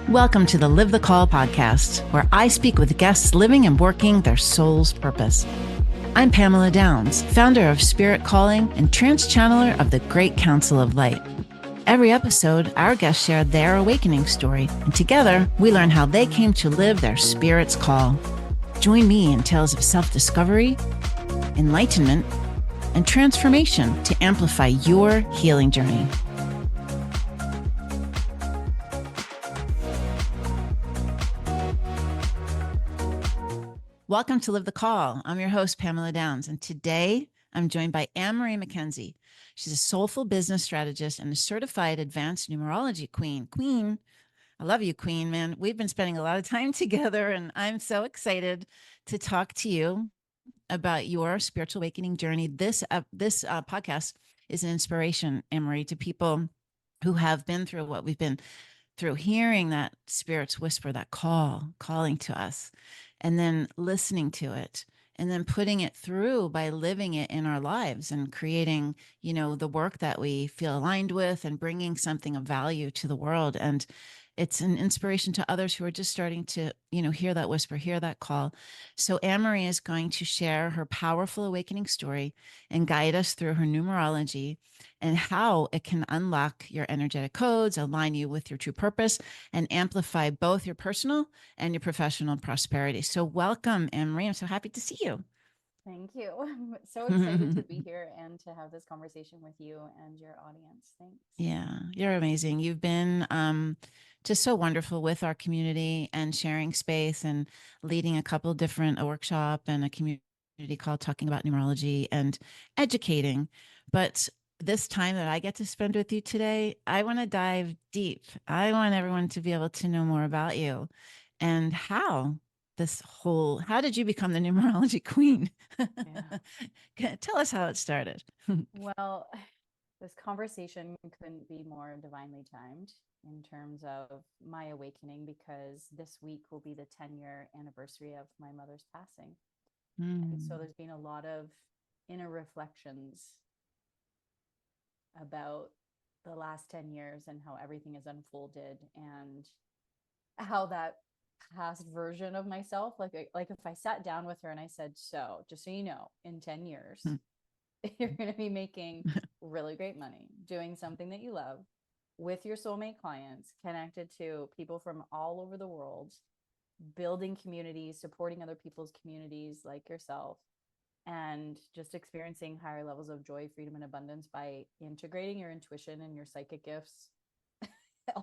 Welcome to the Live the Call podcast, where I speak with guests living and working their soul's purpose. I'm Pamela Downes, founder of Spirit Calling and trance channeler of the Great Council of Light. Every episode, our guests share their awakening story, and together we learn how they came to live their spirit's call. Join me in tales of self-discovery, enlightenment, and transformation to amplify your healing journey. Welcome to Live the Call. I'm your host, Pamela Downes, and today I'm joined by AnnMarie McKenzie. She's a soulful business strategist and a certified advanced numerology queen. Queen, I love you, Queen, man. We've been spending a lot of time together, and I'm so excited to talk to you about your spiritual awakening journey. This podcast is an inspiration, AnnMarie, to people who have been through what we've been through, hearing that spirit's whisper, that calling to us, and then listening to it, and then putting it through by living it in our lives and creating, the work that we feel aligned with and bringing something of value to the world. And it's an inspiration to others who are just starting to, hear that whisper, hear that call. So AnnMarie is going to share her powerful awakening story and guide us through her numerology and how it can unlock your energetic codes, align you with your true purpose, and amplify both your personal and your professional prosperity. So welcome, AnnMarie. I'm so happy to see you. Thank you. I'm so excited to be here and to have this conversation with you and your audience. Thanks. Yeah, you're amazing. You've been just so wonderful with our community and sharing space and leading a couple different workshop and a community call talking about numerology and educating. But this time that I get to spend with you today, I want to dive deep. I want everyone to be able to know more about you and how did you become the numerology queen? Tell us how it started. Well, this conversation couldn't be more divinely timed in terms of my awakening, because this week will be the 10-year anniversary of my mother's passing. And so there's been a lot of inner reflections about the last 10 years and how everything has unfolded, and how that past version of myself, like if I sat down with her and I said, so just so you know, in 10 years you're going to be making really great money doing something that you love with your soulmate clients, connected to people from all over the world, building communities, supporting other people's communities like yourself, and just experiencing higher levels of joy, freedom, and abundance by integrating your intuition and your psychic gifts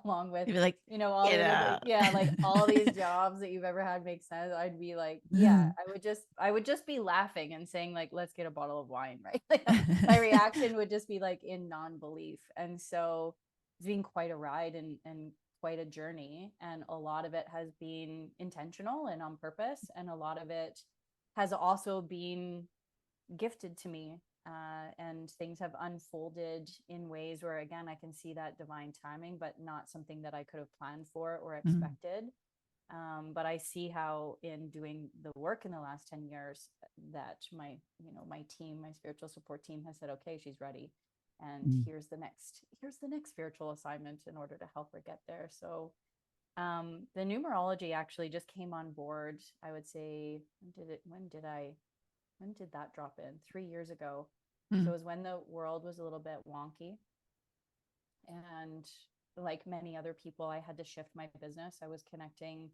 along with, You'd be like, all the other, like all these jobs that you've ever had make sense. I'd be like, I would just be laughing and saying like, let's get a bottle of wine, right? Like, my reaction would just be like in non-belief. And so it's been quite a ride and quite a journey. And a lot of it has been intentional and on purpose. And a lot of it has also been gifted to me, and things have unfolded in ways where, again, I can see that divine timing, but not something that I could have planned for or expected. But I see how, in doing the work in the last 10 years, that my team, my spiritual support team, has said, okay, she's ready, and here's the next spiritual assignment in order to help her get there. So the numerology actually just came on board, I would say, when did that drop in? 3 years ago. So it was when the world was a little bit wonky. And like many other people, I had to shift my business. I was connecting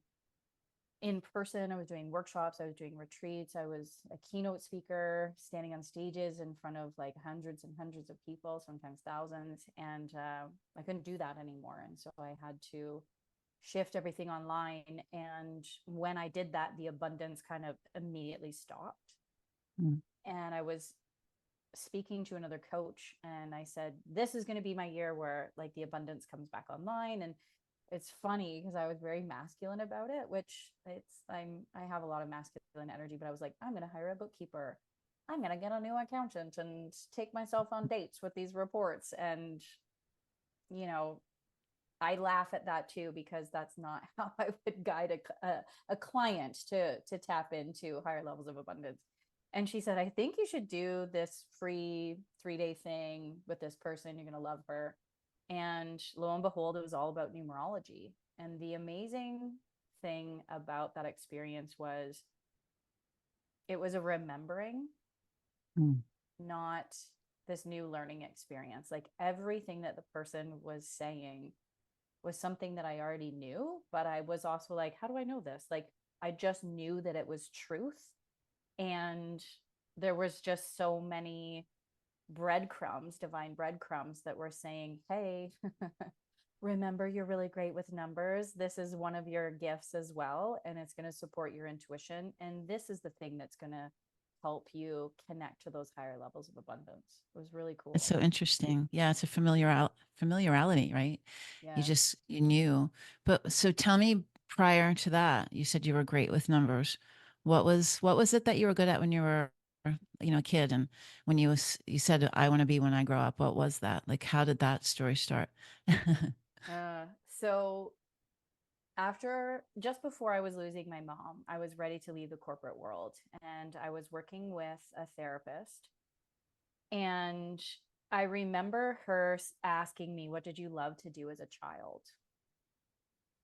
in person. I was doing workshops. I was doing retreats. I was a keynote speaker, standing on stages in front of like hundreds and hundreds of people, sometimes thousands. And I couldn't do that anymore. And so I had to shift everything online. And when I did that, the abundance kind of immediately stopped. And I was speaking to another coach, and I said, this is going to be my year where like the abundance comes back online. And it's funny because I was very masculine about it, which I have a lot of masculine energy, but I was like, I'm going to hire a bookkeeper. I'm going to get a new accountant and take myself on dates with these reports. And, I laugh at that too, because that's not how I would guide a client to tap into higher levels of abundance. And she said, I think you should do this free 3-day thing with this person. You're going to love her. And lo and behold, it was all about numerology. And the amazing thing about that experience was it was a remembering, not this new learning experience. Like everything that the person was saying was something that I already knew, but I was also like, how do I know this? Like I just knew that it was truth. And there was just so many breadcrumbs, divine breadcrumbs that were saying, hey, remember you're really great with numbers. This is one of your gifts as well, and it's going to support your intuition. And this is the thing that's going to help you connect to those higher levels of abundance. It was really It's cool. so interesting. Yeah, it's a familiarity, right? Yeah. You knew. But so tell me, prior to that, you said you were great with numbers. What was it that you were good at when you were, a kid? And when you said, I want to be when I grow up, what was that? Like, how did that story start? So after just before I was losing my mom, I was ready to leave the corporate world, and I was working with a therapist. And I remember her asking me, what did you love to do as a child?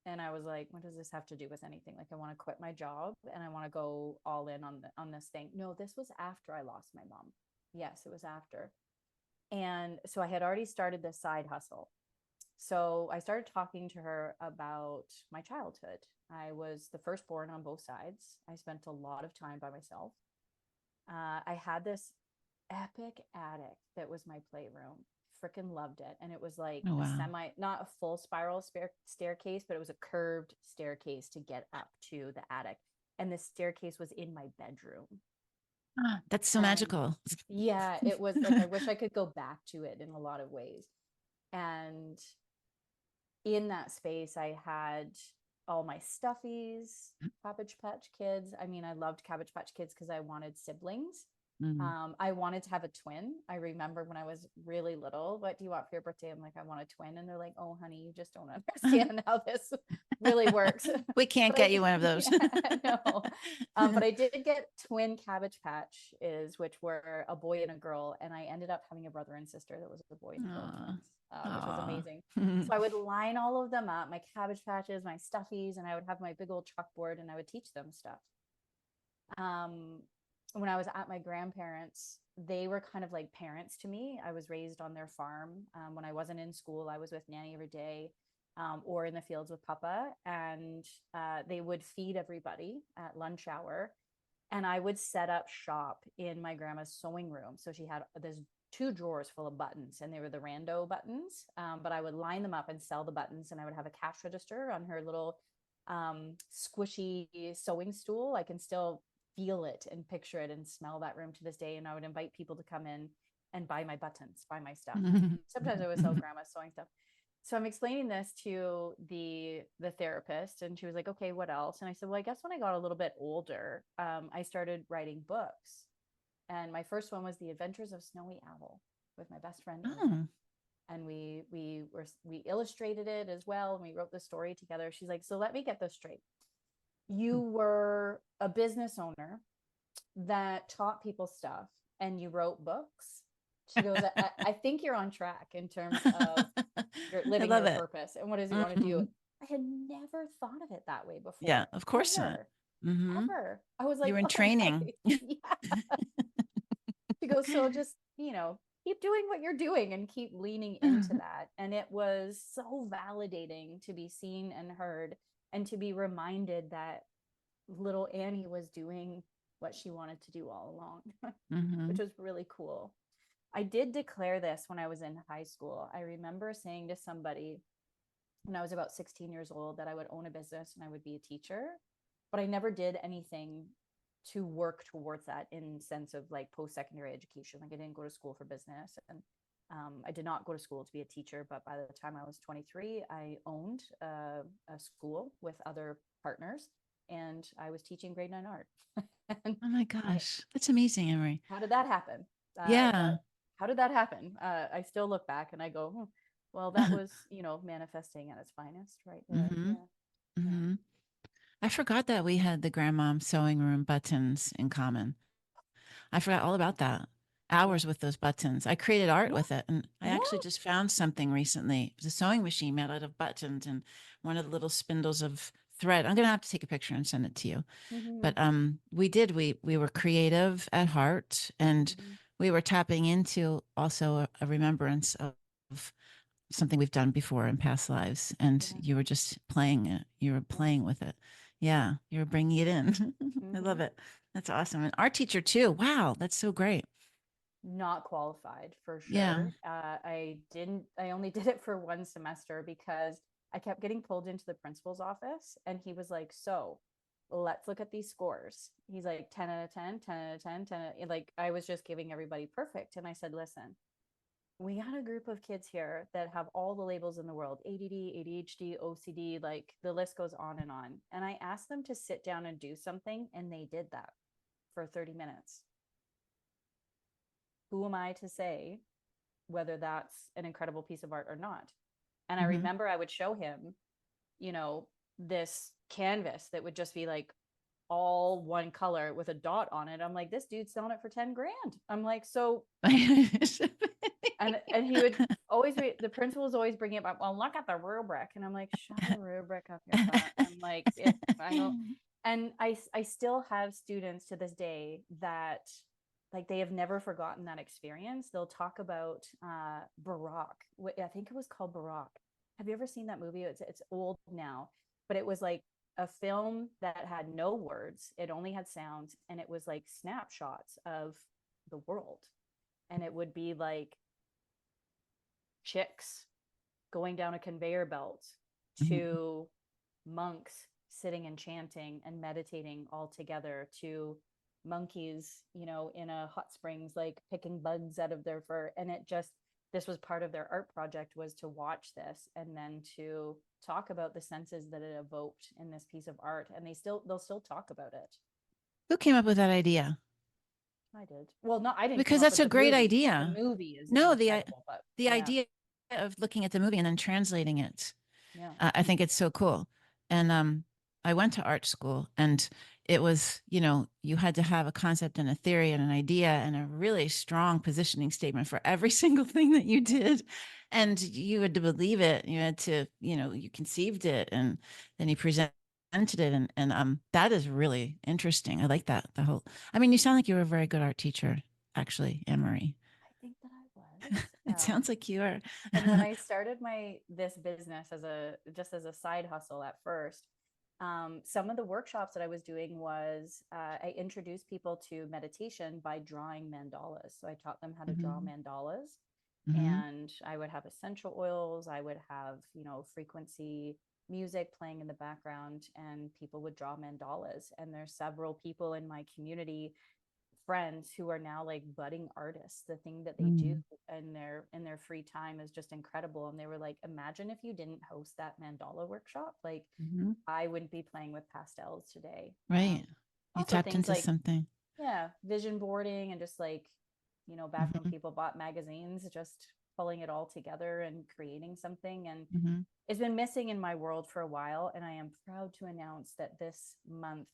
And I was like, what does this have to do with anything? Like, I want to quit my job and I want to go all in on this thing. No, this was after I lost my mom. Yes, it was after. And so I had already started this side hustle. So I started talking to her about my childhood. I was the firstborn on both sides. I spent a lot of time by myself. I had this epic attic that was my playroom. Freaking loved it. And it was like Oh, a wow. not a full spiral staircase, but it was a curved staircase to get up to the attic. And the staircase was in my bedroom. Ah, that's so And magical. yeah, it was like, I wish I could go back to it in a lot of ways. And in that space, I had all my stuffies, Cabbage Patch Kids. I mean, I loved Cabbage Patch Kids because I wanted siblings. Mm. I wanted to have a twin. I remember when I was really little, what do you want for your birthday? I'm like, I want a twin. And they're like, oh, honey, you just don't understand how this really works. We can't But get you one of those. yeah, no. But I did get twin Cabbage Patch is, which were a boy and a girl. And I ended up having a brother and sister that was a boy and a girl Aw. twins, which was Aw. amazing. So I would line all of them up, my Cabbage Patches, my stuffies, and I would have my big old chalkboard and I would teach them stuff. Um, when I was at my grandparents, they were kind of like parents to me. I was raised on their farm. When I wasn't in school, I was with Nanny every day, or in the fields with Papa. And they would feed everybody at lunch hour. And I would set up shop in my grandma's sewing room. So she had this two drawers full of buttons, and they were the rando buttons. But I would line them up and sell the buttons, and I would have a cash register on her little squishy sewing stool. I can still feel it and picture it and smell that room to this day. And I would invite people to come in and buy my buttons, buy my stuff. Sometimes I would sell grandma's sewing stuff. So I'm explaining this to the therapist, and she was like, okay, what else? And I said, well, I guess when I got a little bit older, I started writing books. And my first one was The Adventures of Snowy Owl with my best friend Amy. Oh. And we illustrated it as well, and we wrote the story together. She's like, so let me get this straight. You were a business owner that taught people stuff and you wrote books. She goes, I think you're on track in terms of you're I living love your it. purpose and what does you want to do. Mhm. I had never thought of it that way Yeah, before. of course not. Ever. Hmm. Ever. I was You like, were in oh my, training. yeah. She goes, so just, keep doing what you're doing and keep leaning into that. And it was so validating to be seen and heard, and to be reminded that little Annie was doing what she wanted to do all along, which Hmm. was really cool. I did declare this when I was in high school. I remember saying to somebody when I was about 16 years old that I would own a business and I would be a teacher, but I never did anything to work towards that in sense of like post-secondary education. Like I didn't go to school for business, and I did not go to school to be a teacher. But by the time I was 23, I owned a school with other partners, and I was teaching grade 9 art. And Oh my I, gosh, that's amazing, AnnMarie. how did that happen? Yeah. That How did that happen? I still look back and I go, well, that was manifesting at its finest, right there. Hmm. Yeah, yeah. Hmm. I forgot that we had the grandmom sewing room buttons in common. I forgot all about that. hours with those buttons. I created art Yeah. with it. And I Yeah. actually just found something recently. It was a sewing machine made out of buttons and one of the little spindles of thread. I'm going to have to take a picture and send it to you. Mm-hmm. But we were creative at heart, and Mm-hmm. we were tapping into also a remembrance of something we've done before in past lives, and Yeah. you were just playing it. You were Yeah. playing with it. Yeah, you were bringing it in. I Mm-hmm. love it. That's awesome. And art teacher too. Wow, that's so great. Not qualified for Yeah. sure. I only did it for one semester because I kept getting pulled into the principal's office and he was like, so let's look at these scores. He's like 10 out of 10, 10 out of 10, 10 like I was just giving everybody perfect. And I said, listen, we got a group of kids here that have all the labels in the world: ADD, ADHD, OCD, like the list goes on and on. And I asked them to sit down and do something, and they did that for 30 minutes. Who am I to say whether that's an incredible piece of art or not? And I Mm-hmm. remember I would show him, you know, this canvas that would just be like all one color with a dot on it. I'm like, this dude's selling it for 10 grand. I'm like, so, and he would always be, the principal was always bringing it up. Well, look at the rubric. And I'm like, shove a rubric up your butt. I'm like, it, I know. And I still have students to this day that like they have never forgotten that experience. They'll talk about Barack. I think it was called Barack. Have you ever seen that movie? It's old now, but it was like a film that had no words. It only had sounds, and it was like snapshots of the world. And it would be like chicks going down a conveyor belt Mhm. to monks sitting and chanting and meditating all together to monkeys, you know, in a hot springs, like picking bugs out of their fur. And it just, this was part of their art project, was to watch this and then to talk about the senses that it evoked in this piece of art. And they'll still talk about it. Who came up with that idea? I did. Well, no, I didn't come Because up that's with a the great movie. The idea. movie is No, incredible, but the yeah, idea of looking at the movie and then translating it, yeah. I think it's so cool. And I went to art school, and it was, you had to have a concept and a theory and an idea and a really strong positioning statement for every single thing that you Yeah. did. And you had to believe it. You had to, you conceived it, and then you presented it. And that is really interesting. I like that. I mean, you sound like you were a very good art teacher, actually, AnnMarie. I think that I was. It sounds like you are. And when I started this business as a side hustle at first, some of the workshops that I was doing was I introduced people to meditation by drawing mandalas. So I taught them how to draw Hmm. mandalas, Hmm. and I would have essential oils. I would have, frequency music playing in the background, and people would draw mandalas. And there's several people in my community, friends, who are now like budding artists. The thing that they do Hmm. in their free time is just incredible. And they were like, imagine if you didn't host that mandala workshop, like Hmm. I wouldn't be playing with pastels today. Right. You Also tapped things into like, something. yeah, vision boarding, and just like, back when Hmm. people bought magazines, just pulling it all together and creating something. And Hmm. it's been missing in my world for a while. And I am proud to announce that this month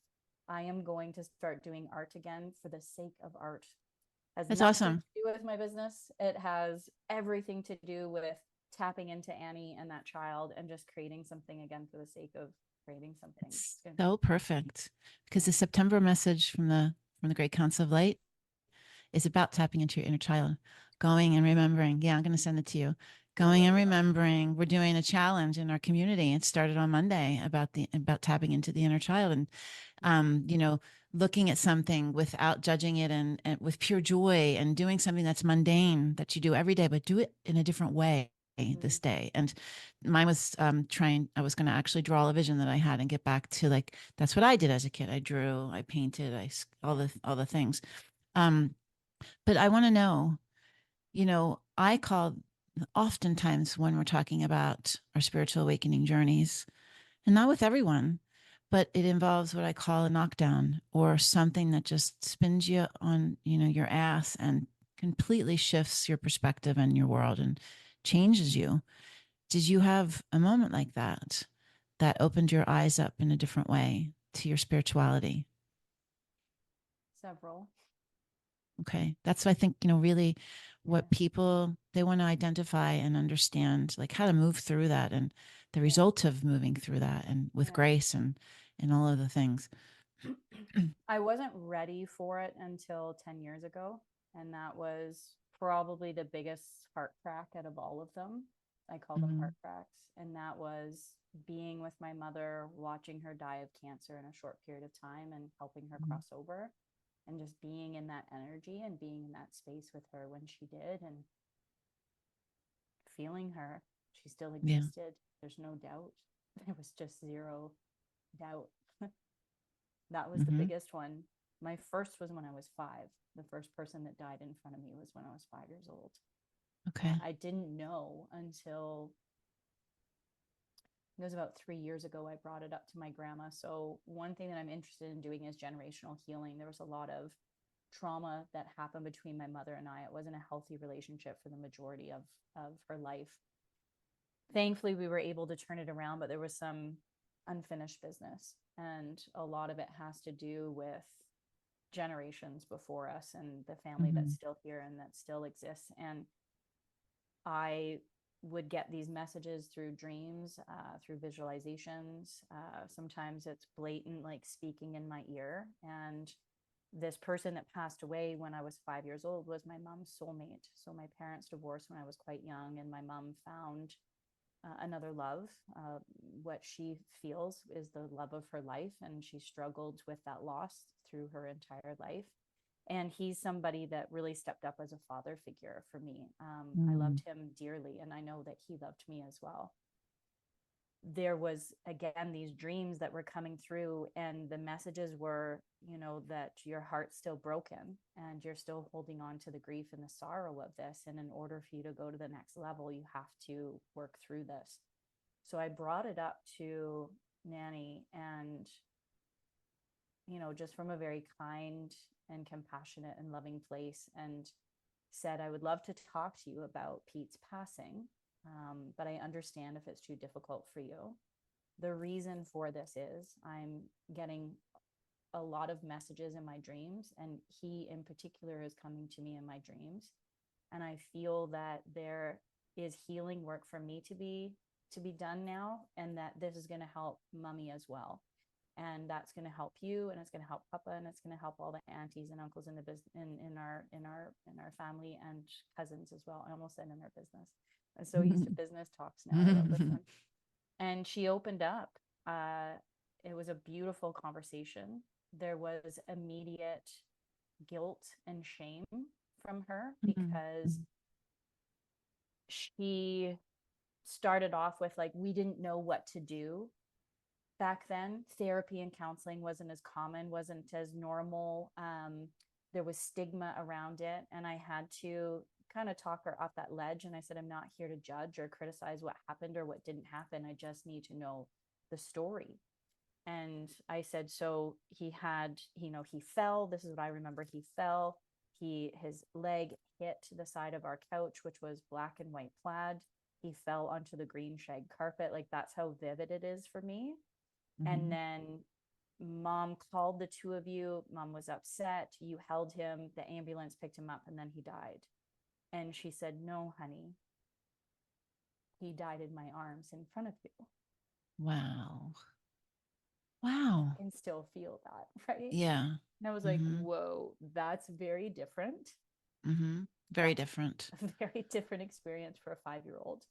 I am going to start doing art again for the sake of art. Has That's nothing awesome. to do with my business. It has everything to do with tapping into Annie and that child and just creating something again for the sake of creating something. It's so perfect, because Yeah. the September message from the Great Council of Light is about tapping into your inner child, going and remembering. Yeah, I'm going to send it to you. Going and remembering. We're doing a challenge in our community. It started on Monday about tapping into the inner child, and looking at something without judging it, and with pure joy, and doing something that's mundane that you do every day, but do it in a different way Mm-hmm. this day. And mine was I was going to actually draw a vision that I had and get back to, like, that's what I did as a kid. I drew, I painted, Yeah. all the things. Um, but I want to know, I call oftentimes when we're talking about our spiritual awakening journeys, and not with everyone, but it involves what I call a knockdown, or something that just spins you on, your ass, and completely shifts your perspective and your world and changes you. Did you have a moment like that opened your eyes up in a different way to your spirituality? Several. Okay. That's, I think, really what people, they want to identify and understand, like how to move through that and the Yeah. result of moving through that and with Yeah. grace and all of the things. I wasn't ready for it until 10 years ago. And that was probably the biggest heart crack out of all of them. I call them Mm-hmm. heart cracks. And that was being with my mother, watching her die of cancer in a short period of time and helping her cross over, and just being in that energy and being in that space with her when she did, and feeling her. She still Yeah. existed. There's no doubt. There was just zero doubt. That was the Mm-hmm. biggest one. My first was when I was 5. The first person that died in front of me was when I was 5 years old. Okay. I didn't know until it was about 3 years ago. I brought it up to my grandma. So, one thing that I'm interested in doing is generational healing. There was a lot of trauma that happened between my mother and I. It wasn't a healthy relationship for the majority of her life. Thankfully, we were able to turn it around, but there was some unfinished business. And a lot of it has to do with generations before us and the family Mm-hmm. that's still here and that still exists. And I would get these messages through dreams, through visualizations. Sometimes it's blatant, like speaking in my ear. And this person that passed away when I was 5 years old was my mom's soulmate. So my parents divorced when I was quite young, and my mom found another love. What she feels is the love of her life, and she struggled with that loss through her entire life. And he's somebody that really stepped up as a father figure for me. I Mm-hmm. loved him dearly, and I know that he loved me as well. There was again these dreams that were coming through, and the messages were, that your heart's still broken and you're still holding on to the grief and the sorrow of this, and in order for you to go to the next level, you have to work through this. So I brought it up to Nanny, and just from a very kind and compassionate and loving place, and said, I would love to talk to you about Pete's passing, but I understand if it's too difficult for you. The reason for this is I'm getting a lot of messages in my dreams, and he in particular is coming to me in my dreams. And I feel that there is healing work for me to be done now, and that this is going to help mommy as well, and that's going to help you, and it's going to help papa, and it's going to help all the aunties and uncles in the business, in our family, and cousins as well. I almost said in our business. I'm so used to business talks now. I love this one. And she opened up. It was a beautiful conversation. There was immediate guilt and shame from her, because she started off with, like, we didn't know what to do back then. Therapy and counseling wasn't as common, wasn't as normal. There was stigma around it, and I had to kind of talk her off that ledge. And I said, I'm not here to judge or criticize what happened or what didn't happen. I just need to know the story. And I said, so he had, he fell. This is what I remember. He fell. His leg hit the side of our couch, which was black and white plaid. He fell onto the green shag carpet. Like, that's how vivid it is for me. And then mom called the two of you. Mom was upset. You held him. The ambulance picked him up, and then he died. And she said, no, honey, he died in my arms in front of you. Wow. I Wow. can still feel that, right? Yeah. And I was like, Mm-hmm. whoa, that's very different. Mm-hmm. Very That's different. a very different experience for a 5-year-old,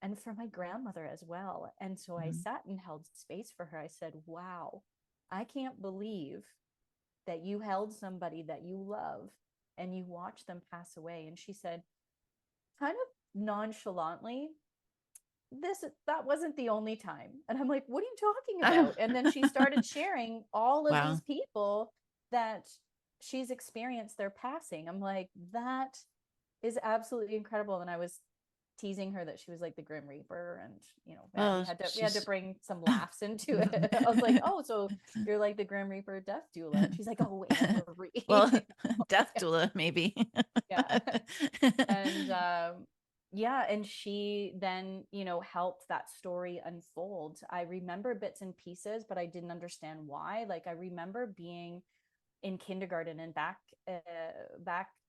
and for my grandmother as well. And so I Mm-hmm. sat and held space for her. I said, wow, I can't believe that you held somebody that you love and you watched them pass away. And she said, kind of nonchalantly, that wasn't the only time. And I'm like, what are you talking about? And then she started sharing all of Wow. these people that she's experienced their passing. I'm like, that is absolutely incredible. And I was teasing her that she was like the Grim Reaper, and we Well, had to she's bring some laughs into it. I was like, oh, so you're like the Grim Reaper death doula. And she's like, oh, well, AnnMarie. death doula, maybe. Yeah. And yeah, and she then helped that story unfold. I remember bits and pieces, but I didn't understand why. Like, I remember being in kindergarten, and back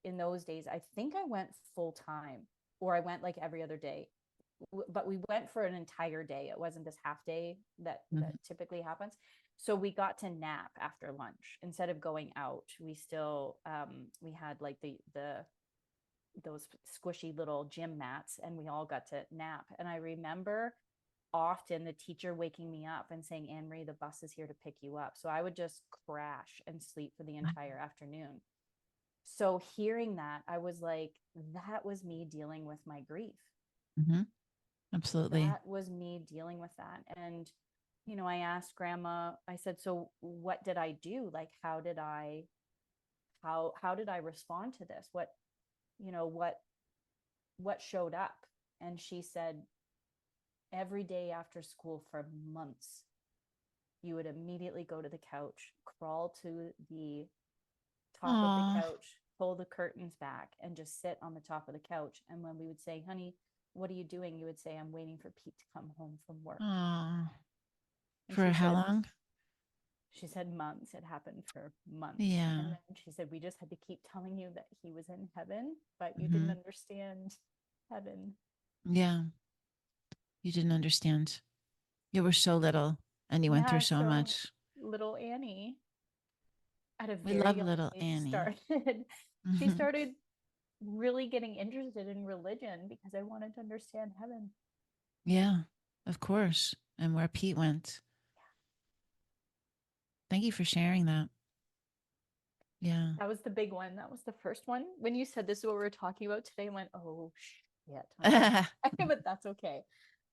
in those days, I think I went full time, or I went like every other day, but we went for an entire day. It wasn't this half day that typically happens. So we got to nap after lunch instead of going out. We still we had like the those squishy little gym mats, and we all got to nap. And I remember often the teacher waking me up and saying, "AnnMarie, the bus is here to pick you up." So I would just crash and sleep for the entire afternoon. So hearing that, I was like, that was me dealing with my grief. Mm-hmm. Absolutely. That was me dealing with that. And, you know, I asked grandma, I said, so what did I do? Like, how did I respond to this? What, you know, what showed up? And she said, every day after school for months, you would immediately go to the couch, crawl to the top of the Oh, couch, pull the curtains back, and just sit on the top of the couch. And when we would say, honey, what are you doing? You would say, I'm waiting for Pete to come home from work. oh. And For how long? she said months. It happened for months. And Yeah. then she said, we just had to keep telling you that he was in heaven, but you didn't Mm-hmm. understand heaven. Yeah. You didn't understand. You were so little and you went through Yeah. so So much. little Annie at a We very love young little age Annie. she Mm-hmm. started really getting interested in religion because I wanted to understand heaven. Yeah, of course. And where Pete went. Thank you for sharing that. Yeah. That was the big one. That was the first one. When you said this is what we are talking about today, I went, oh shit, honey. But that's okay.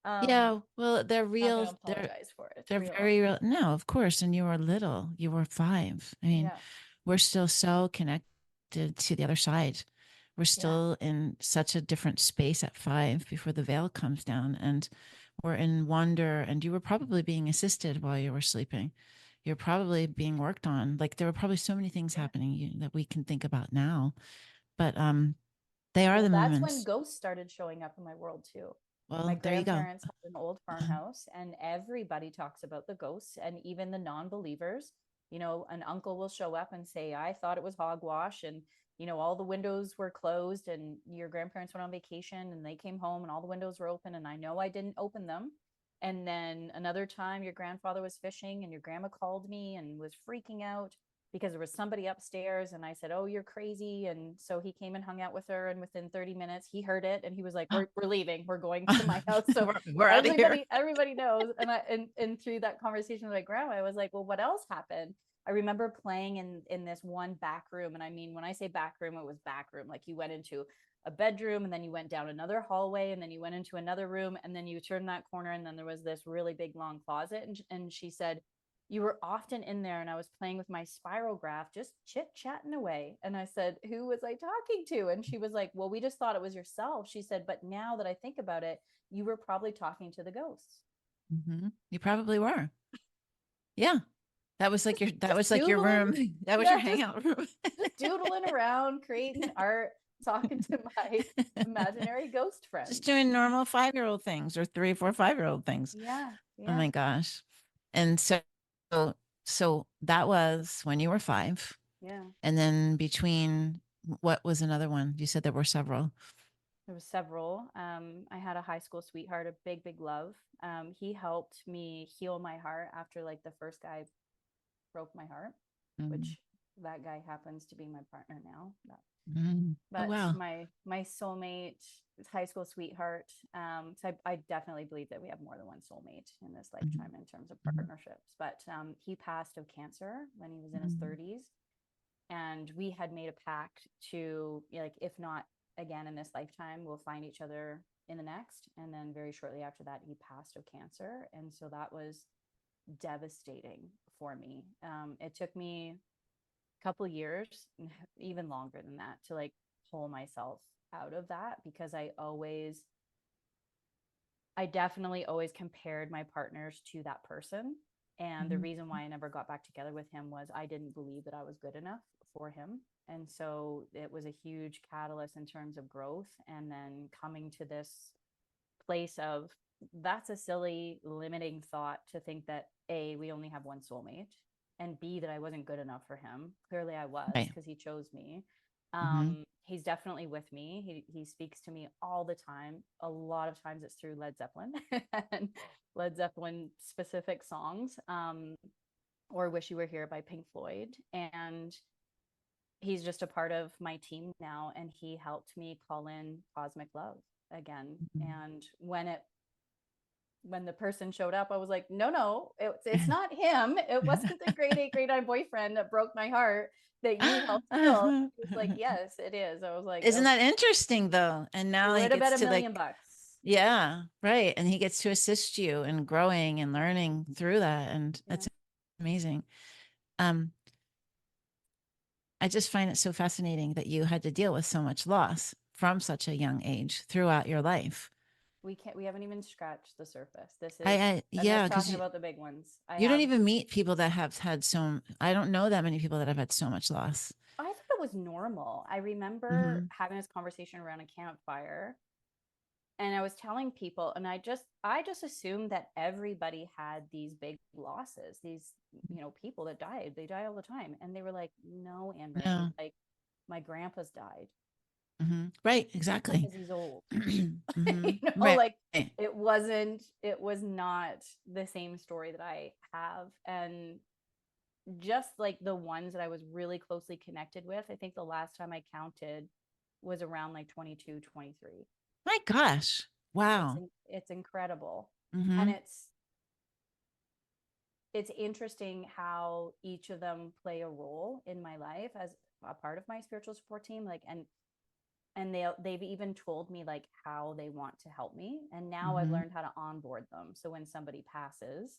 Yeah, well, they're Not real. gonna apologize for it. It's They're real. very real. No, of course. And you were little. You were 5. I mean, Yeah. we're still so connected to the other side. We're Yeah. still in such a different space at 5 before the veil comes down, and we're in wonder. And you were probably being assisted while you were sleeping. You're probably being worked on. Like there were probably so many things Yeah. happening that we can think about now. But they are Well, the that's when moments. ghosts started showing up in my world too. My Well, there you go. grandparents had an old farmhouse, and everybody talks about the ghosts, and even the non-believers. You know, an uncle will show up and say, I thought it was hogwash, and you know, all the windows were closed, and your grandparents went on vacation and they came home and all the windows were open, and I know I didn't open them. And then another time your grandfather was fishing and your grandma called me and was freaking out because there was somebody upstairs, and I said, oh, you're crazy. And so he came and hung out with her, and within 30 minutes he heard it and he was like, we're leaving, we're going to my house. So we're out of here. everybody knows. And through that conversation with my grandma, I was like, well, what else happened? I remember playing in this one back room, and I mean, when I say back room, it was back room, like you went into a bedroom and then you went down another hallway and then you went into another room and then you turned that corner and then there was this really big long closet. And she said, you were often in there, and I was playing with my spirograph, just chit chatting away. And I said, who was I talking to? And she was like, well, we just thought it was yourself. She said, but now that I think about it, you were probably talking to the ghosts. Mm-hmm. You probably were. Yeah. That Just was like your doodling. room. That was your Yeah, hangout room. just doodling around, creating art, talking to my imaginary ghost Just friends. doing normal 5-year-old things or 3, 4, 5-year-old things. Yeah, Oh yeah, my gosh. And so, so that was when you were 5. yeah. And then between what was another one? You said there were several. There was several. I had a high school sweetheart, a big, big love. He helped me heal my heart after like the first guy broke my heart, Mm-hmm. which that guy happens to be my partner now. Mm-hmm. Oh, But wow. my soulmate, high school sweetheart. So I definitely believe that we have more than one soulmate in this lifetime in terms of Mm-hmm. partnerships. But he passed of cancer when he was in his Mm-hmm. 30s, and we had made a pact to, like, if not again in this lifetime, we'll find each other in the next. And then very shortly after that, he passed of cancer, and so that was devastating for me. It took me a couple years, even longer than that, to like pull myself out of that, because I definitely always compared my partners to that person. And the Mm-hmm. reason why I never got back together with him was I didn't believe that I was good enough for him. And so it was a huge catalyst in terms of growth. And then coming to this place of, that's a silly limiting thought to think that we only have one soulmate. and B, that I wasn't good enough for him. Clearly I was, Right. because he chose me. Mm-hmm. He's definitely with me. He speaks to me all the time. A lot of times it's through Led Zeppelin and Led Zeppelin specific songs, or Wish You Were Here by Pink Floyd. And he's just a part of my team now, and he helped me call in cosmic love again. Mm-hmm. And when the person showed up, I was like, no, it's not him. It wasn't the grade 8, grade 9 boyfriend that broke my heart that you helped heal. He was like, yes, it is. I was like, Isn't okay, that interesting though? And he now he would have bet gets a to million like, bucks. yeah, right. And he gets to assist you in growing and learning through that. And Yeah. that's amazing. Um, I just find it so fascinating that you had to deal with so much loss from such a young age throughout your life. We haven't even scratched the surface. This is, I'm Yeah, just because talking about the big ones. I you don't have, even meet people that have had I don't know that many people that have had so much loss. I thought it was normal. I remember Mm-hmm. having this conversation around a campfire, and I was telling people, and I just assumed that everybody had these big losses, these, people that died. They die all the time. And they were like, no, AnnMarie, No. like, my grandpa's died Mm-hmm. Right. Exactly. because he's old. Mm-hmm. Right. Like, it was not the same story that I have. And just like the ones that I was really closely connected with, I think the last time I counted was around like 22, 23. My gosh. It's Wow. it's incredible. And Mm-hmm. it's interesting how each of them play a role in my life as a part of my spiritual support team, like, and they've even told me like how they want to help me, and now I've Mm-hmm. learned how to onboard them. So when somebody passes,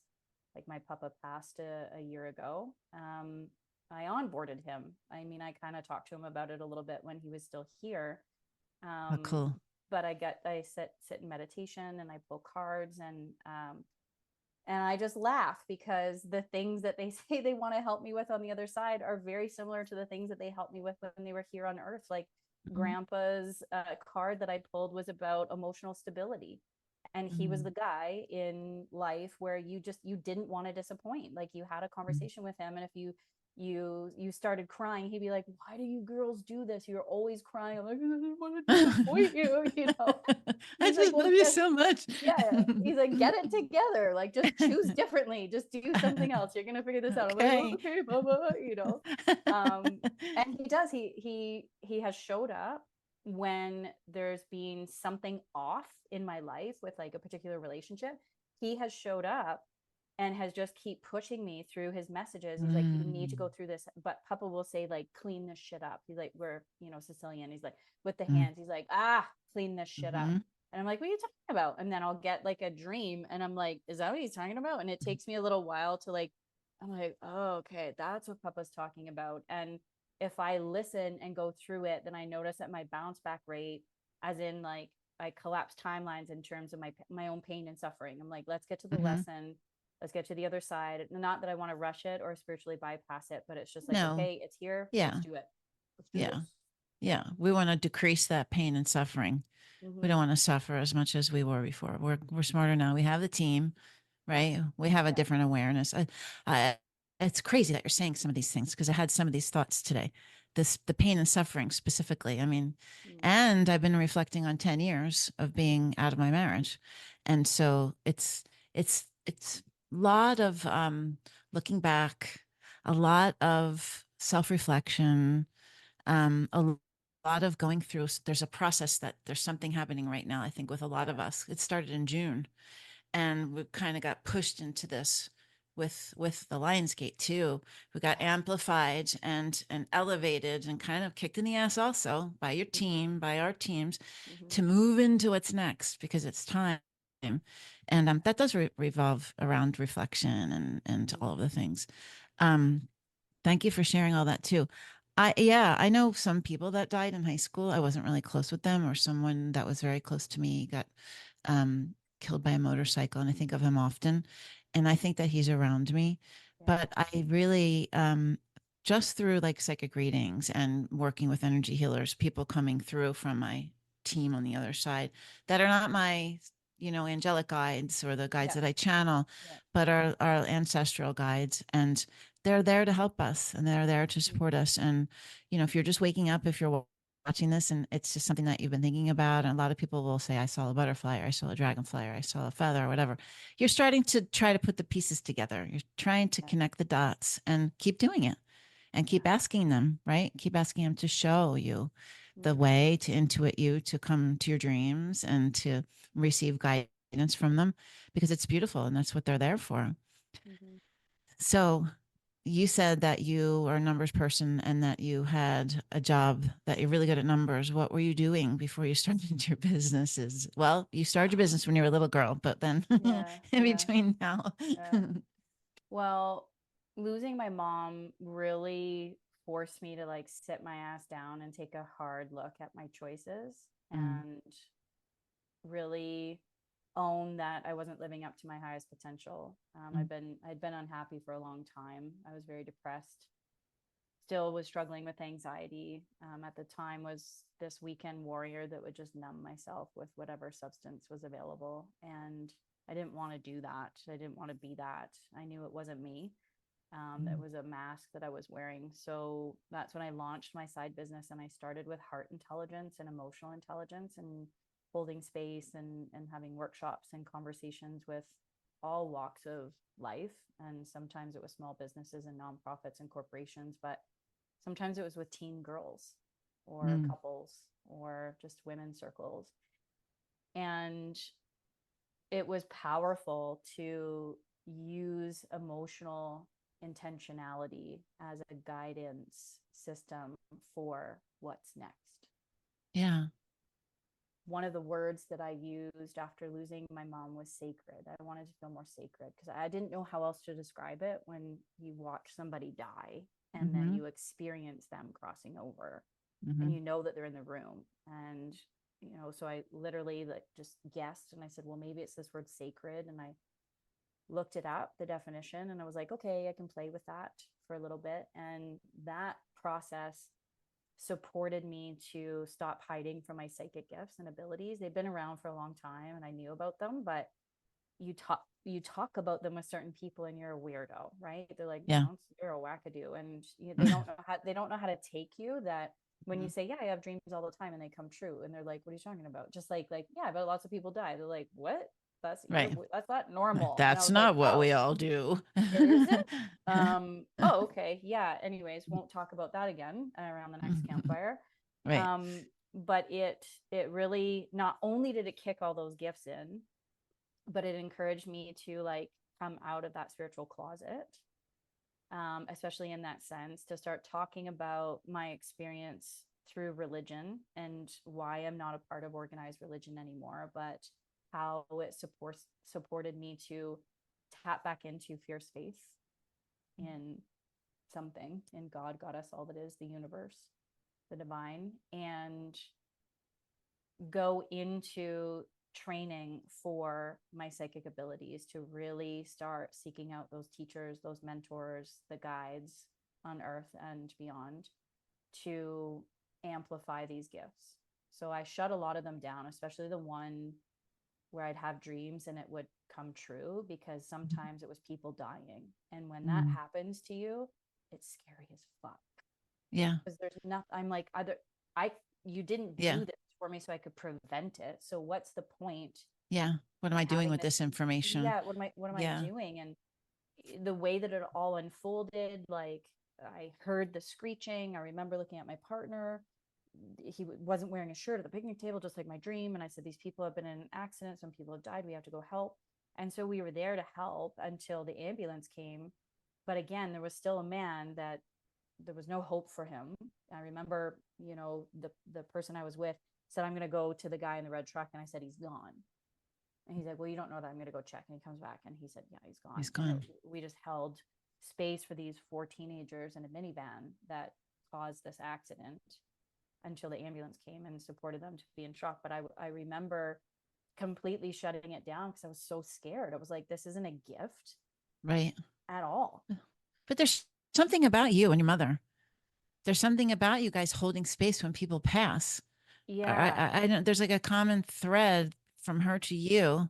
like my papa passed a year ago, I onboarded him. I mean, I kind of talked to him about it a little bit when he was still here. Oh, um, cool. but I sit in meditation, and I pull cards, and I just laugh because the things that they say they want to help me with on the other side are very similar to the things that they helped me with when they were here on earth. Like, Mm-hmm. grandpa's card that I pulled was about emotional stability. And he was Mm-hmm. the guy in life where you didn't want to disappoint. Like, you had a conversation with him, and if you started crying, he'd be like, why do you girls do this? You're always crying. I'm like, I didn't want to disappoint you. I He's like, just well, love you get so much. yeah. He's like, get it together. Like, just choose differently. Just do something else. You're gonna figure this out. I'm like, Okay. okay, Baba. Um, and he does. He has showed up when there's been something off in my life with like a particular relationship. He has showed up and has just keep pushing me through his messages. He's like, you need to Mm, go through this. But Papa will say, like, clean this shit up. He's like, we're, Sicilian. He's like, with the mm, hands, he's like, clean this shit up. mm-hmm. And I'm like, what are you talking about? And then I'll get like a dream, and I'm like, is that what he's talking about? And it takes me a little while to like, I'm like, oh, okay, that's what Papa's talking about. And if I listen and go through it, then I notice that my bounce back rate, as in like I collapse timelines in terms of my own pain and suffering. I'm like, let's get to the Mm-hmm. lesson. Let's get to the other side. Not that I want to rush it or spiritually bypass it, but it's just like, No. okay, it's here. Let's Yeah. do it. Let's do Yeah. this. Yeah. We want to decrease that pain and suffering. We don't Mm-hmm. want to suffer as much as we were before. We're smarter now. We have the team, right? We have a Yeah. different awareness. I it's crazy that you're saying some of these things because I had some of these thoughts today. The pain and suffering specifically. I mean, Mm-hmm. and I've been reflecting on 10 years of being out of my marriage. And so it's a lot of looking back, a lot of self-reflection, a lot of going through. There's a process that there's something happening right now, I think, with a lot of us. It started in June, and we kind of got pushed into this with the Lionsgate too. We got amplified and elevated and kind of kicked in the ass also by your Mm-hmm. team, by our teams, Mm-hmm. to move into what's next because it's time. And that does revolve around reflection and Mm-hmm. all of the things. Um, Thank you for sharing all that too. Yeah, I know some people that died in high school. I wasn't really close with them, or someone that was very close to me got killed by a motorcycle, and I think of him often. And I think that he's around me. Yeah. But I really just through like psychic readings and working with energy healers, people coming through from my team on the other side that are not my angelic guides or the guides Yeah. that I channel, Yeah. but our ancestral guides. And they're there to help us and they're there to Mhm. support us. And, if you're just waking up, if you're watching this and it's just something that you've been thinking about, and a lot of people will say, I saw a butterfly, or I saw a dragonfly, or I saw a feather, or whatever. You're starting to try to put the pieces together. You're trying to Yeah. connect the dots and keep doing it and Yeah. keep asking them, right? Keep asking them to show you the Mhm. way, to intuit you, to come to your dreams and to receive guidance from them, because it's beautiful and that's what they're there for. Mhm. So you said that you are a numbers person and that you had a job, that you're really good at numbers. What were you doing before you started your businesses? Well, you started your business when you were a little girl, but then Yeah. in Yeah. between now. Well, losing my mom really forced me to like sit my ass down and take a hard look at my choices Mm, and really own that I wasn't living up to my highest potential. mm, I'd been unhappy for a long time. I was very depressed. Still was struggling with anxiety. At the time, was this weekend warrior that would just numb myself with whatever substance was available, and I didn't want to do that. I didn't want to be that. I knew it wasn't me. It mm, was a mask that I was wearing. So that's when I launched my side business, and I started with heart intelligence and emotional intelligence and holding space and having workshops and conversations with all walks of life. And sometimes it was small businesses and nonprofits and corporations, but sometimes it was with teen girls or mm. couples or just women's circles. And it was powerful to use emotional intentionality as a guidance system for what's next. Yeah. One of the words that I used after losing my mom was sacred. I wanted to feel more sacred because I didn't know how else to describe it when you watch somebody die and then Mm-hmm. you experience them crossing over Mm-hmm. and you know that they're in the room. And so I literally like just guessed and I said, well, maybe it's this word sacred. And I looked it up, the definition, and I was like, okay, I can play with that for a little bit. And that process supported me to stop hiding from my psychic gifts and abilities. They've been around for a long time and I knew about them, but you talk about them with certain people and you're a weirdo, right? They're like, Yeah. Downes, you're a wackadoo. And they don't know how to take you, that when you say, yeah, I have dreams all the time and they come true. And they're like, what are you talking about? Just like, yeah, but lots of people die. They're like, what? Right. That's not normal. And I That's was like, not what oh, we all do. is it? Oh, okay. Yeah. Anyways, won't talk about that again around the next campfire. Right. But it really, not only did it kick all those gifts in, but it encouraged me to like come out of that spiritual closet, especially in that sense, to start talking about my experience through religion and why I'm not a part of organized religion anymore, but how it supported me to tap back into fierce faith in something, in God, Goddess, all that is, the universe, the divine, and go into training for my psychic abilities to really start seeking out those teachers, those mentors, the guides on earth and beyond to amplify these gifts. So I shut a lot of them down, especially the one where I'd have dreams and it would come true, because sometimes it was people dying. And when that Mm. happens to you, it's scary as fuck, Yeah. because there's nothing. I'm like, either I you didn't Yeah. do this for me so I could prevent it. So what's the point Yeah. What am in I doing having with this? this information? Yeah, what am I Yeah. doing? And the way that it all unfolded, like I heard the screeching. I remember looking at my partner. He wasn't wearing a shirt at the picnic table, just like my dream. And I said, these people have been in an accident. Some people have died. We have to go help. And so we were there to help until the ambulance came. But again, there was still a man that there was no hope for him. I remember, the person I was with said, I'm going to go to the guy in the red truck. And I said, he's gone. And he's like, well, you don't know that. I'm going to go check. And he comes back and he said, yeah, he's gone. He's And gone. we just held space for these four teenagers in a minivan that caused this accident until the ambulance came and supported them to be in shock. But I remember completely shutting it down because I was so scared. I was like, this isn't a gift Right. at all. But there's something about you and your mother. There's something about you guys holding space when people pass. Yeah. I don't, there's like a common thread from her to you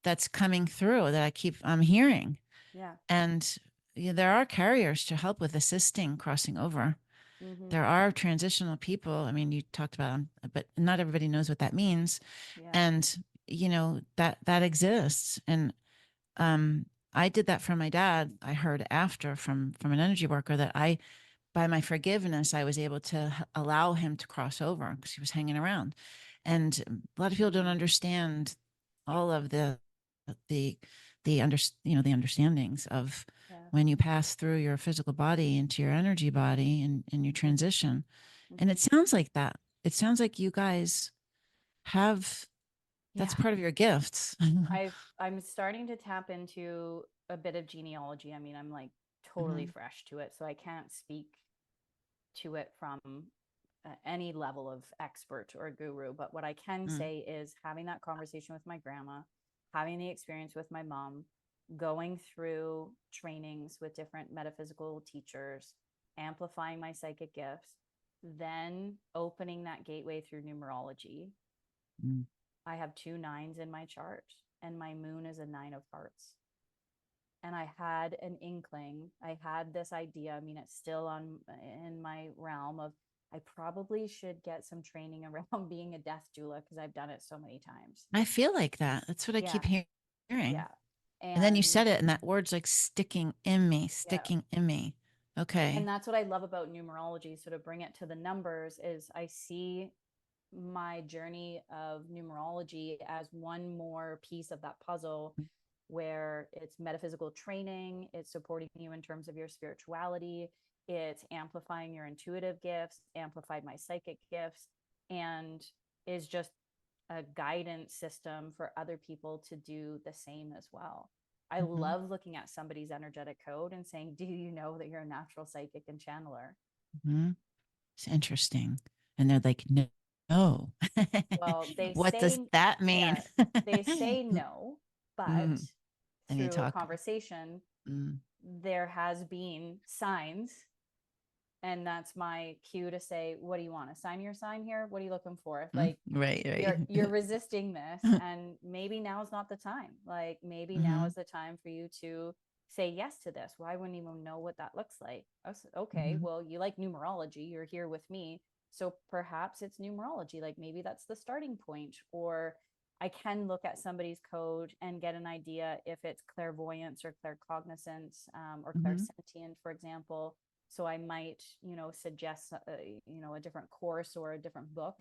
that's coming through that I'm hearing. Yeah. And there are carriers to help with assisting crossing over. Mm-hmm. There are transitional people. I mean, you talked about them, but not everybody knows what that means. Yeah. And, that exists. And I did that for my dad. I heard after from an energy worker that by my forgiveness, I was able to allow him to cross over because he was hanging around. And a lot of people don't understand all of the the understandings of Yeah. when you pass through your physical body into your energy body and you transition. And Mm-hmm. it sounds like that. It sounds like you guys have that's Yeah. part of your gifts. I'm starting to tap into a bit of genealogy. I mean, I'm like totally Mhm, fresh to it, so I can't speak to it from any level of expert or guru. But what I can mm, say is having that conversation with my grandma, having the experience with my mom, going through trainings with different metaphysical teachers, amplifying my psychic gifts, then opening that gateway through numerology. mm. I have 2 9s in my chart, and my moon is a 9 of hearts. And I had an inkling. I had this idea. I mean, it's still on in my realm of I probably should get some training around being a death doula because I've done it so many times. I feel like that. That's what I Yeah, keep hearing. yeah, And then you and said it, and that word's like sticking in me, yeah, sticking in me. and Okay. that's what I love about numerology. So to bring it to the numbers is I see my journey of numerology as one more piece of that puzzle where it's metaphysical training, it's supporting you in terms of your spirituality, it's amplifying your intuitive gifts, amplified my psychic gifts, and is just a guidance system for other people to do the same as well. I Mm-hmm. love looking at somebody's energetic code and saying, do you know that you're a natural psychic and channeler? Mm-hmm. It's interesting. And they're like, no. No. Well, they What does say, that mean? yeah, they say no, but Mm. And you through a talk. conversation, Mm, there has been signs, and that's my cue to say, what do you want? A sign your sign here? What are you looking for? mm. Like Right, you're right. resisting this, and maybe now is not the time. Like maybe now Mm-hmm. is the time for you to say yes to this. Well, I wouldn't even know what that looks like. I said, okay, Mm-hmm. well, you like numerology, you're here with me, so perhaps it's numerology. Like maybe that's the starting point. Or I can look at somebody's code and get an idea if it's clairvoyance or claircognizance, or Mm-hmm. clairsentient, for example. So I might, suggest, a different course or a different book,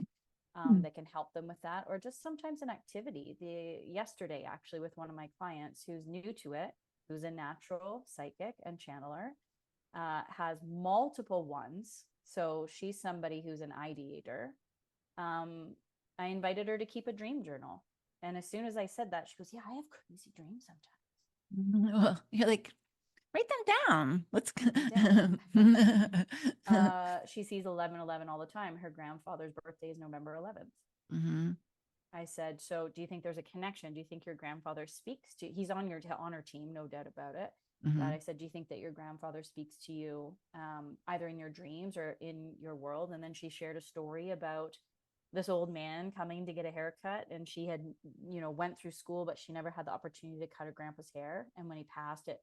that can help them with that, or just sometimes an activity. The yesterday, actually, with one of my clients who's new to it, who's a natural psychic and channeler, has multiple ones. So she's somebody who's an ideator. Um, I invited her to keep a dream journal. And as soon as I said that, she goes, yeah, I have crazy dreams sometimes. Well, you're like, write them down. Let's. Write them down. She sees 1111 all the time. Her grandfather's birthday is November 11th. Mm-hmm. I said, so do you think there's a connection? Do you think your grandfather speaks to, he's on your honor team, no doubt about it. But Mm-hmm. I said, do you think that your grandfather speaks to you, either in your dreams or in your world? And then she shared a story about this old man coming to get a haircut, and she had, went through school, but she never had the opportunity to cut her grandpa's hair. And when he passed, it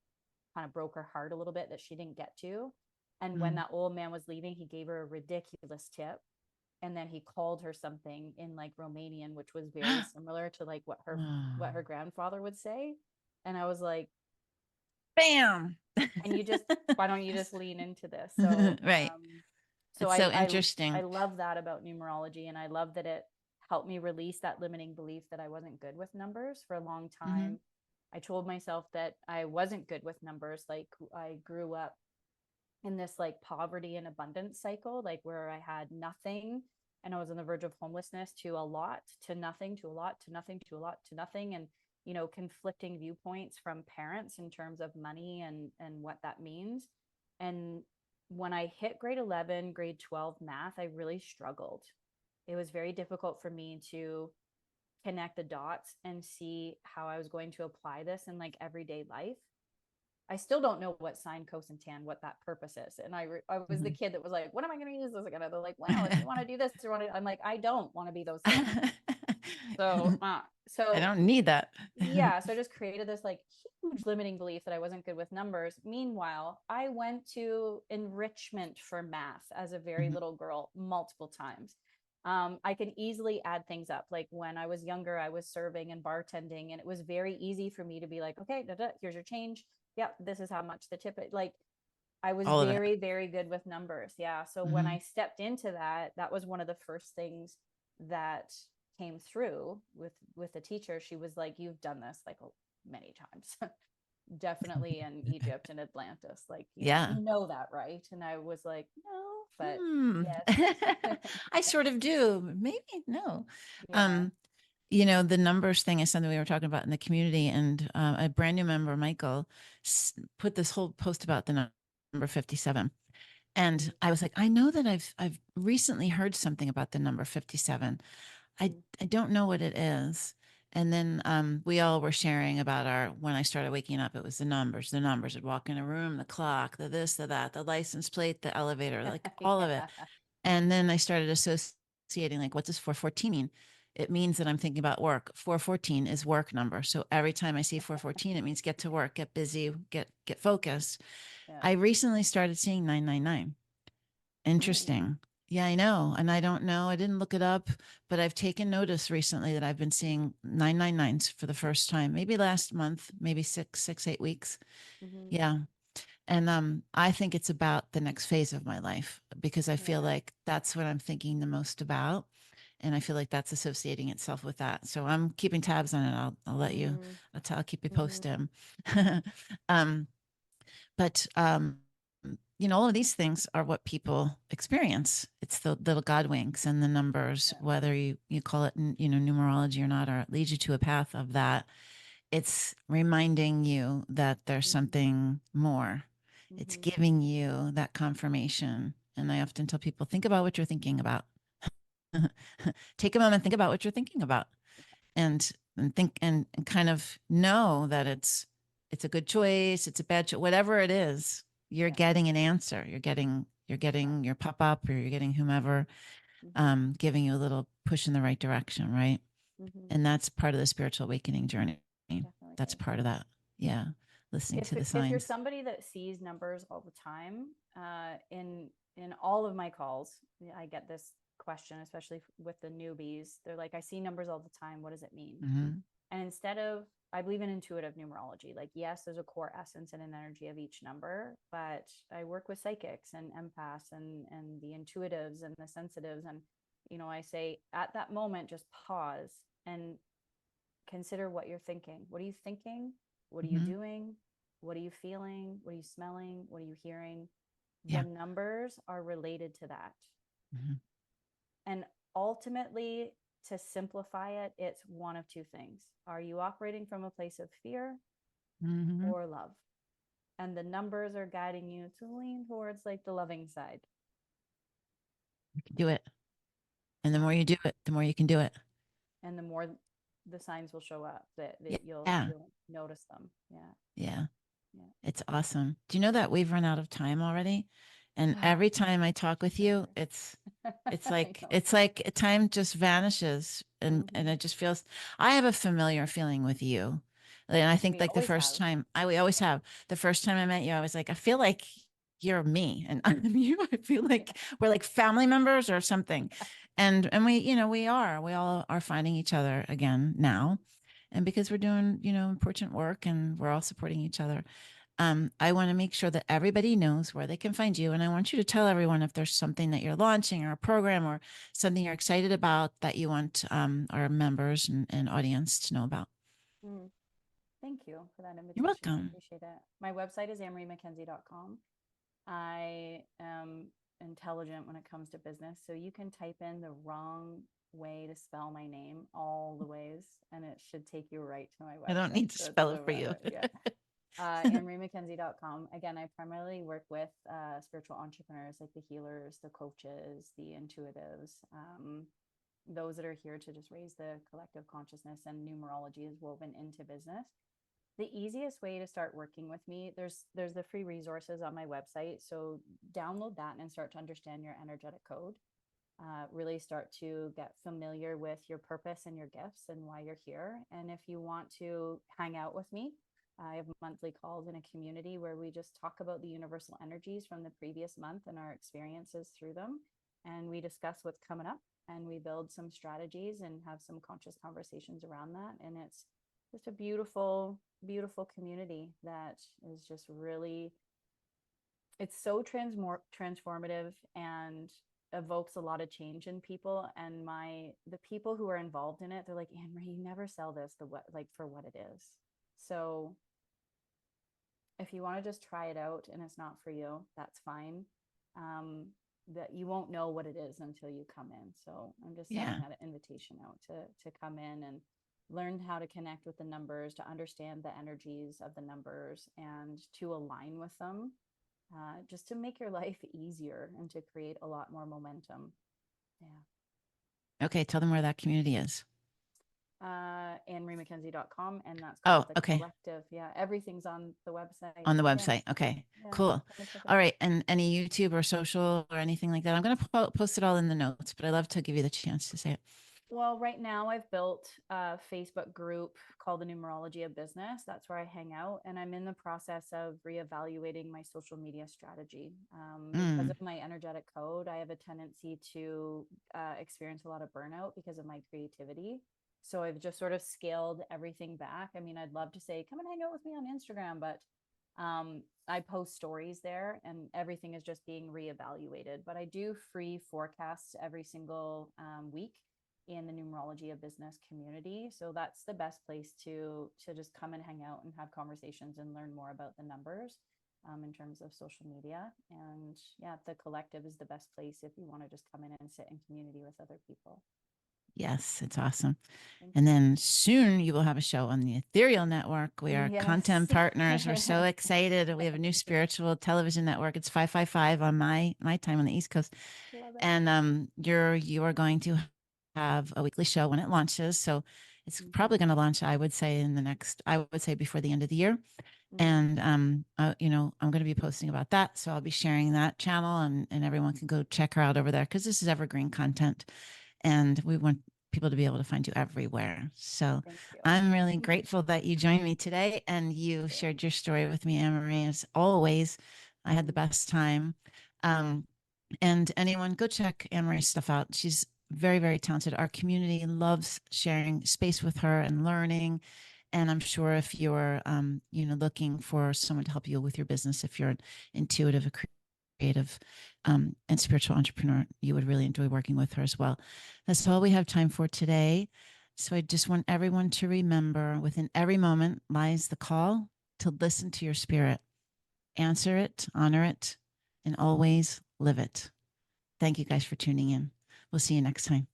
kind of broke her heart a little bit that she didn't get to. And when that old man was leaving, he gave her a ridiculous tip, and then he called her something in like Romanian, which was very similar to like what her grandfather would say. And I was like, Bam. and you just, why don't you just lean into this? So Right. so It's I so I interesting. I love that about numerology, and I love that it helped me release that limiting belief that I wasn't good with numbers for a long Mm-hmm. time. I told myself that I wasn't good with numbers. Like I grew up in this like poverty and abundance cycle, like where I had nothing and I was on the verge of homelessness, to a lot, to nothing, to a lot, to nothing, to a lot, to nothing. And, conflicting viewpoints from parents in terms of money and what that means. And when I hit grade 11, grade 12 math, I really struggled. It was very difficult for me to connect the dots and see how I was going to apply this in like everyday life. I still don't know what sine, cosine, tan, what that purpose is. And I was the kid that was like, what am I going to use this again? They're like, well, if you want to do this, or want to, I'm like, I don't want to be those things. So, I So don't need that. yeah, so I just created this like huge limiting belief that I wasn't good with numbers. Meanwhile, I went to enrichment for math as a very Mhm. little girl multiple times. I could easily add things up. Like when I was younger, I was serving and bartending, and it was very easy for me to be like, okay, here's your change. Yep, this is how much the tip. Like I was All of it. very, very good with numbers. Yeah. So when Hmm. I stepped into that, that was one of the first things that came through with the teacher. She was like, "You've done this like many times." Definitely in Egypt and Atlantis. Like, Yeah. you know that, right? And I was like, no, but Hmm. yes. I sort of do. Maybe no. Yeah. Um, the numbers thing is something we were talking about in the community, and a brand new member, Michael, put this whole post about the number 57. And I was like, I know that I've recently heard something about the number 57. I don't know what it is. And then we all were sharing about when I started waking up, it was the numbers, the numbers. I'd walk in a room, the clock, the this, the that, the license plate, the elevator, like all of it. Yeah. And then I started associating, like, what does 414 mean? It means that I'm thinking about work. 414 is work number. So every time I see 414, it means get to work, get busy, get focused. Yeah. I recently started seeing 999. Ooh. Interesting. Yeah, I know. And I don't know. I didn't look it up, but I've taken notice recently that I've been seeing 999s for the first time, maybe last month, maybe 8 weeks. Mm-hmm. Yeah. And I think it's about the next phase of my life because I feel Yeah. like that's what I'm thinking the most about. And I feel like that's associating itself with that. So I'm keeping tabs on it. I'll let you, Mm-hmm. I'll keep you Mm-hmm. posted. um, but all of these things are what people experience. It's the little God winks and the numbers, Yeah. whether you call it, numerology or not, or it leads you to a path of that. It's reminding you that there's Mm-hmm. something more. It's Mm-hmm. giving you that confirmation. And I often tell people, think about what you're thinking about. Take a moment, think about what you're thinking about, and think and kind of know that it's a good choice, it's a bad choice, whatever it is, you're Yeah. getting an answer. You're getting your pop up, or you're getting whomever Mm-hmm. giving you a little push in the right direction, right? Mm-hmm. And that's part of the spiritual awakening journey. Definitely That's is. part of that. Yeah. Listening to the If you're signs. somebody that sees numbers all the time, in all of my calls, I get this question, especially with the newbies. They're like, I see numbers all the time. What does it mean? Hmm. And instead of, I believe in intuitive numerology. Like, yes, there's a core essence and an energy of each number, but I work with psychics and empaths and the intuitives and the sensitives. And, I say at that moment, just pause and consider what you're thinking. What are you thinking? What are you Hmm. doing? What are you feeling? What are you smelling? What are you hearing? The Yeah. numbers are related to that. Hmm. And ultimately, to simplify it, it's one of two things. Are you operating from a place of fear Hmm. or love? And the numbers are guiding you to lean towards like the loving side. You can do it. And the Yeah. more you do it, the more you can do it. And the more the signs will show up that you'll Yeah. you'll notice them. Yeah. Yeah. Yeah. It's awesome. Do you know that we've run out of time already? And every time I talk with you, Sure. it's I like know. it's like time just vanishes, and Mm-hmm. it just feels, I have a familiar feeling with you. And I think We like the always first have. time we always have, the first time I met you, I was like, I feel like you're me and I'm you. I feel Yeah. like we're like family members or something. And we all are finding each other again now. And because we're doing, important work and we're all supporting each other. I want to make sure that everybody knows where they can find you. And I want you to tell everyone if there's something that you're launching or a program or something you're excited about that you want our members and audience to know about. Mm. Thank you for that You're invitation. I welcome. appreciate it. My website is AnnMarieMcKenzie.com. I am intelligent when it comes to business. So you can type in the wrong way to spell my name all the ways, and it should take you right to my I don't website. need to So it spell it doesn't for matter. you. Yeah. AnnMarieMcKenzie.com. Again, I primarily work with spiritual entrepreneurs like the healers, the coaches, the intuitives, those that are here to just raise the collective consciousness, and numerology is woven into business. The easiest way to start working with me, there's the free resources on my website. So download that and start to understand your energetic code. really start to get familiar with your purpose and your gifts and why you're here. And if you want to hang out with me, I have monthly calls in a community where we just talk about the universal energies from the previous month and our experiences through them. And we discuss what's coming up, and we build some strategies and have some conscious conversations around that. And it's just a beautiful, beautiful community that is just really, it's so transformative and evokes a lot of change in people. And the people who are involved in it, they're like, AnnMarie, you never sell this for what it is. So if you want to just try it out and it's not for you, that's fine. That you won't know what it is until you come in. So I'm just sending that invitation out to come in and learn how to connect with the numbers, to understand the energies of the numbers, and to align with them, just to make your life easier and to create a lot more momentum. Yeah. Okay. Tell them where that community is. AnnMarieMcKenzie.com, and that's called the collective. Yeah, everything's on the website. On the website. Yeah. Okay, cool. All right. And any YouTube or social or anything like that? I'm going to post it all in the notes, but I love to give you the chance to say it. Well, right now I've built a Facebook group called the Numerology of Business. That's where I hang out. And I'm in the process of reevaluating my social media strategy. Because of my energetic code, I have a tendency to experience a lot of burnout because of my creativity. So I've just sort of scaled everything back. I mean, I'd love to say, come and hang out with me on Instagram, but I post stories there and everything is just being reevaluated. But I do free forecasts every single week in the Numerology of Business community. So that's the best place to just come and hang out and have conversations and learn more about the numbers in terms of social media. And yeah, the collective is the best place if you want to just come in and sit in community with other people. Yes, it's awesome. And then soon you will have a show on the Ethereal Network. We are content partners. We're so excited. We have a new spiritual television network. It's 555 on my time on the East Coast. And you are going to have a weekly show when it launches. So it's probably going to launch, I would say before the end of the year. And, you know, I'm going to be posting about that. So I'll be sharing that channel and everyone can go check her out over there because this is evergreen content. And we want people to be able to find you everywhere. So I'm really grateful that you joined me today and you shared your story with me, AnnMarie. As always, I had the best time. And anyone, go check AnnMarie's stuff out. She's very, very talented. Our community loves sharing space with her and learning. And I'm sure if you're, you know, looking for someone to help you with your business, if you're an intuitive, creative, and spiritual entrepreneur, you would really enjoy working with her as well. That's all we have time for today. So I just want everyone to remember, within every moment lies the call to listen to your spirit, answer it, honor it, and always live it. Thank you guys for tuning in. We'll see you next time.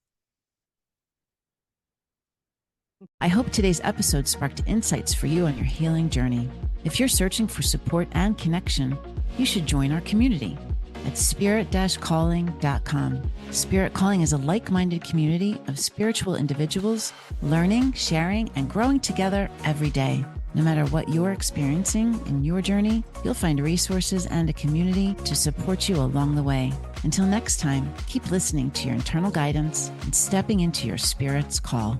I hope today's episode sparked insights for you on your healing journey. If you're searching for support and connection, you should join our community at spirit-calling.com. Spirit Calling is a like-minded community of spiritual individuals learning, sharing, and growing together every day. No matter what you're experiencing in your journey, you'll find resources and a community to support you along the way. Until next time, keep listening to your internal guidance and stepping into your spirit's call.